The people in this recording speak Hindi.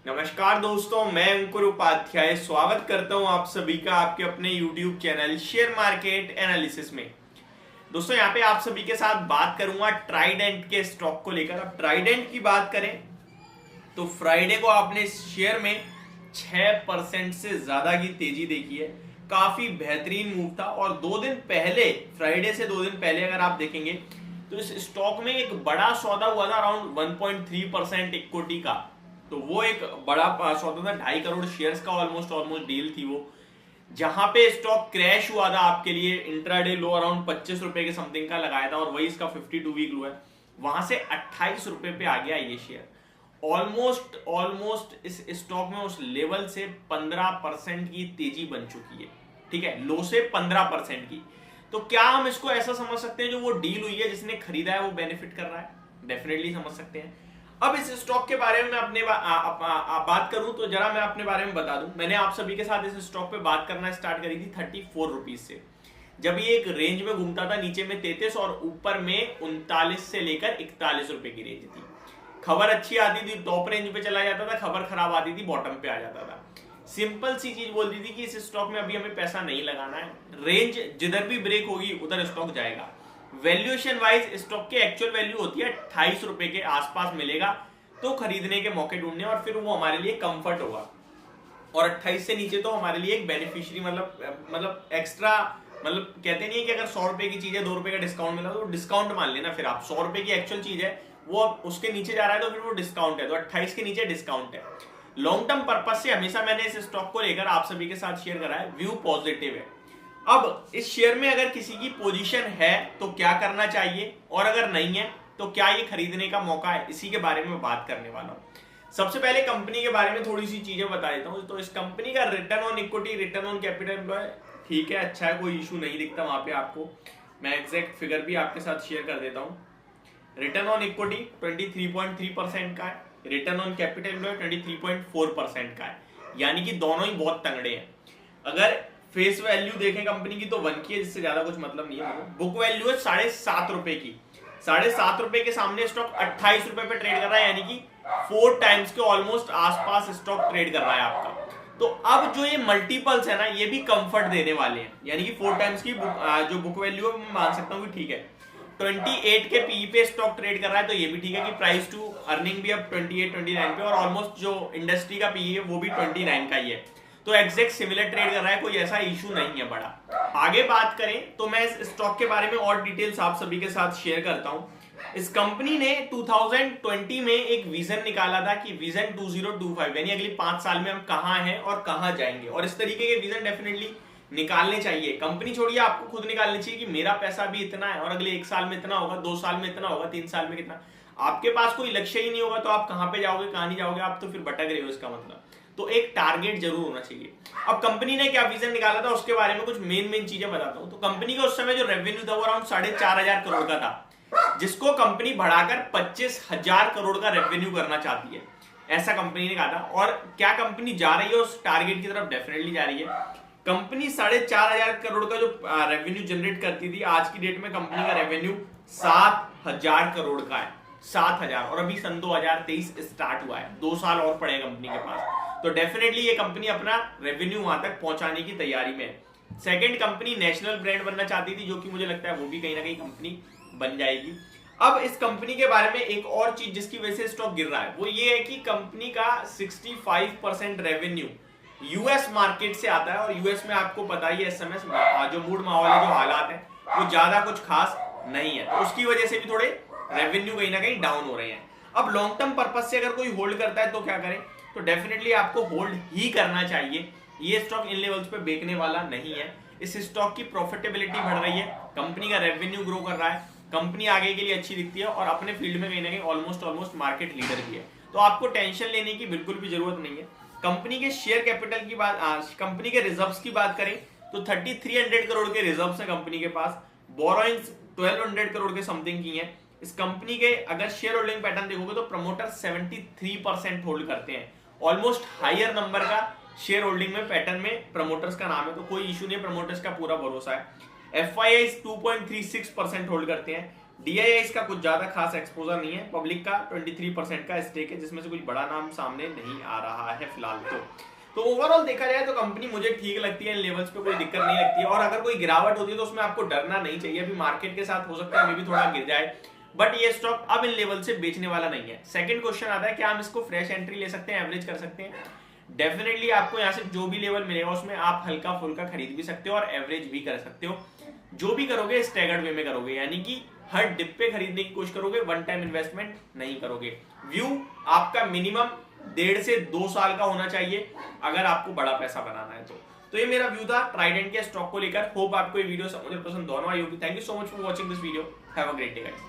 नमस्कार दोस्तों, मैं अंकुर उपाध्याय स्वागत करता हूं आप सभी का आपके अपने YouTube channel share market analysis में। दोस्तों यहाँ पे आप सभी के साथ बात करूंगा ट्राइडेंट के स्टॉक को लेकर। अब ट्राइडेंट की बात करें तो फ्राइडे को आपने इस शेयर में 6% से ज्यादा की तेजी देखी है। काफी बेहतरीन मूव था और 2 दिन पहले, फ्राइडे से 2 दिन पहले अगर आप देखेंगे तो इस स्टॉक में एक बड़ा सौदा हुआ था अराउंड 1.3% इक्विटी का। तो वो एक बड़ा सौदा था, 2.5 करोड़ शेयर्स का ऑलमोस्ट डील थी वो, जहां पे स्टॉक क्रैश हुआ था आपके लिए। इंट्राडे लो अराउंड 25 रुपए के समथिंग का लगाया था और वही इसका 52 वीक लो है। वहां से 28 रुपए पे आ गया ये शेयर। ऑलमोस्ट इस स्टॉक में उस लेवल से 15% की तेजी बन चुकी है। ठीक है, लो से 15% की। तो क्या हम इसको ऐसा समझ सकते हैं जो वो डील हुई है जिसने खरीदा है वो बेनिफिट कर रहा है? डेफिनेटली समझ सकते हैं। अब इस स्टॉक के बारे में मैं अपने बात करूं तो जरा मैं अपने बारे में बता दूं। मैंने आप सभी के साथ इस स्टॉक पे बात करना स्टार्ट करी थी 34 रुपीज से, जब ये एक रेंज में घूमता था, नीचे में 33 और ऊपर में 39 से लेकर 41 रुपए की रेंज थी। खबर अच्छी आती थी टॉप रेंज पे चला जाता था, खबर खराब आती थी बॉटम पे आ जाता था। सिंपल सी चीज बोलती थी कि इस स्टॉक में अभी हमें पैसा नहीं लगाना है, रेंज जिधर भी ब्रेक होगी उधर स्टॉक जाएगा। वैल्यूएशन वाइज स्टॉक की एक्चुअल वैल्यू होती है 28 रुपए के आसपास मिलेगा तो खरीदने के मौके ढूंढने और फिर वो हमारे लिए कंफर्ट होगा। और 28 से नीचे तो हमारे लिए एक बेनिफिशियरी मतलब एक्स्ट्रा, मतलब कहते नहीं है कि अगर 100 रुपए की चीज है 2 रुपए का डिस्काउंट मिला तो डिस्काउंट मान लेना। फिर आप 100 रुपए की एक्चुअल चीज है वो उसके नीचे जा रहा है तो फिर वो डिस्काउंट है, तो 28 के नीचे डिस्काउंट है। लॉन्ग टर्म पर्पज से हमेशा मैंने इस स्टॉक को लेकर आप सभी के साथ शेयर करा है, व्यू पॉजिटिव है। अब इस शेयर में अगर किसी की पोजीशन है तो क्या करना चाहिए और अगर नहीं है तो क्या ये खरीदने का मौका है, इसी के बारे में बात करने वाला हूं। सबसे पहले कंपनी के बारे में थोड़ी सी चीजें बता देता हूं। तो इस कंपनी का return on equity, return on capital ठीक है, अच्छा है, कोई इशू नहीं दिखता वहां पे आपको। मैं एग्जैक्ट फिगर भी आपके साथ शेयर कर देता हूं। रिटर्न ऑन इक्विटी 23.3% का है, रिटर्न ऑन कैपिटल 23.4% का है, यानी कि दोनों ही बहुत तगड़े हैं। अगर फेस वैल्यू देखें कंपनी की तो 1 की है, जिससे ज्यादा कुछ मतलब नहीं है। बुक वैल्यू है 7.5 रुपए की, 7.5 रुपए के सामने स्टॉक 28 रुपए पे ट्रेड कर रहा है, यानी कि 4 टाइम्स के ऑलमोस्ट आसपास स्टॉक ट्रेड कर रहा है आपका। तो अब जो ये मल्टीपल्स है ना, ये भी कंफर्ट देने वाले हैं, यानी कि 4 टाइम्स की जो बुक वैल्यू है मैं मान सकता हूँ कि ठीक है। 28 के पी पे स्टॉक ट्रेड कर रहा है तो ये भी ठीक है कि प्राइस टू अर्निंग भी अब 28-29 पे, और ऑलमोस्ट जो इंडस्ट्री का पी है वो भी 29 का ही है। तो एग्जैक्ट सिमिलर ट्रेड कर रहा है, कोई ऐसा इशू नहीं है बड़ा। आगे बात करें तो मैं इस स्टॉक के बारे में और डिटेल्स आप सभी के साथ शेयर करता हूं। इस कंपनी ने 2020 में एक विजन निकाला था कि विजन 2025, यानी अगली 5 साल में हम कहां हैं और कहां जाएंगे, और इस तरीके के विजन डेफिनेटली निकालने चाहिए। कंपनी छोड़िए, आपको खुद निकालनी चाहिए कि मेरा पैसा भी इतना है और अगले 1 साल में इतना होगा, 2 साल में इतना होगा, 3 साल में कितना। आपके पास कोई लक्ष्य ही नहीं होगा तो आप कहां पे जाओगे, कहां नहीं जाओगे, आप तो फिर भटक रहे हो इसका मतलब। तो एक टारगेट जरूर होना चाहिए। अब कंपनी ने क्या विजन निकाला था उसके बारे में कुछ मेन चीजें बताता हूं। तो कंपनी का उस समय जो रेवेन्यू था वो अराउंड 4,500 करोड़ का था, जिसको कंपनी बढ़ाकर 25,000 करोड़ का रेवेन्यू करना चाहती है, ऐसा कंपनी ने कहा था। और क्या कंपनी जा रही है उस टारगेट की तरफ? डेफिनेटली जा रही है। कंपनी 4,500 करोड़ का जो रेवेन्यू जनरेट करती थी, आज की डेट में कंपनी का रेवेन्यू 7,000 करोड़ का है, 7,000। और अभी सन 2023 स्टार्ट हुआ है, 2 साल और पड़े कंपनी के पास। तो डेफिनेटली ये कंपनी अपना रेवेन्यू वहां तक पहुंचाने की तैयारी में है। सेकंड, कंपनी नेशनल ब्रांड बनना चाहती थी, जो कि मुझे लगता है वो भी कहीं ना कहीं कंपनी बन जाएगी। अब इस कंपनी के बारे में एक और चीज जिसकी वजह से स्टॉक गिर रहा है वो ये है कि कंपनी का 65% रेवेन्यू यूएस मार्केट से आता है, और यूएस में आपको पता ही है इस समय जो मूड माहौल है, जो हालात है, वो ज्यादा कुछ खास नहीं है। तो उसकी वजह से भी थोड़े रेवेन्यू कहीं ना कहीं डाउन हो रहे हैं। अब लॉन्ग टर्म पर्पज से अगर कोई होल्ड करता है तो क्या करें? तो डेफिनेटली आपको होल्ड ही करना चाहिए। ये स्टॉक इन लेवल्स पे बेचने वाला नहीं है। इस स्टॉक की प्रॉफिटेबिलिटी बढ़ रही है, कंपनी का रेवेन्यू ग्रो कर रहा है, कंपनी आगे के लिए अच्छी दिखती है और अपने फील्ड में कहीं ना कहीं ऑलमोस्ट मार्केट लीडर भी है। तो आपको टेंशन लेने की बिल्कुल भी जरूरत नहीं है। कंपनी के शेयर कैपिटल की बात, कंपनी के रिजर्व्स की बात करें तो 3300 करोड़ के रिजर्व्स है कंपनी के पास। बोरोइंग्स 1200 करोड़ के समथिंग की है। इस कंपनी के अगर शेयर होल्डिंग पैटर्न देखोगे तो प्रमोटर 73% होल्ड करते हैं, ऑलमोस्ट हायर नंबर का शेयर होल्डिंग में पैटर्न में प्रमोटर्स का नाम है, तो कोई इशू नहीं, प्रमोटर्स का पूरा भरोसा है। FIIs 2.36% होल्ड करते हैं। DIIs का कुछ ज्यादा खास एक्सपोजर नहीं है, पब्लिक का 23% का स्टेक है, जिसमें से कुछ बड़ा नाम सामने नहीं आ रहा है फिलहाल। तो ओवरऑल देखा जाए तो कंपनी मुझे ठीक लगती है, लेवल्स पे कोई दिक्कत नहीं लगती है, और अगर कोई गिरावट होती है तो उसमें आपको डरना नहीं चाहिए। अभी मार्केट के साथ हो सकता है मे भी थोड़ा गिर जाए, बट ये स्टॉक अब इन लेवल से बेचने वाला नहीं है। सेकंड क्वेश्चन आता है क्या हम इसको फ्रेश एंट्री ले सकते हैं, एवरेज कर सकते हैं? डेफिनेटली आपको यहाँ से जो भी लेवल मिलेगा उसमें आप हल्का फुल्का खरीद भी सकते हो और एवरेज भी कर सकते हो। जो भी करोगे स्टैगर्ड वे में करोगे, यानी कि हर डिप पे खरीदने की कोशिश करोगे, वन टाइम इन्वेस्टमेंट नहीं करोगे। व्यू आपका मिनिमम 1.5 से 2 साल का होना चाहिए अगर आपको बड़ा पैसा बनाना है तो ये मेरा व्यू था ट्राइडेंट के स्टॉक को लेकर। होप आपको ये वीडियो समझ पसंद दोनों आई होगी। Thank you so much for watching this video. Have a great day guys.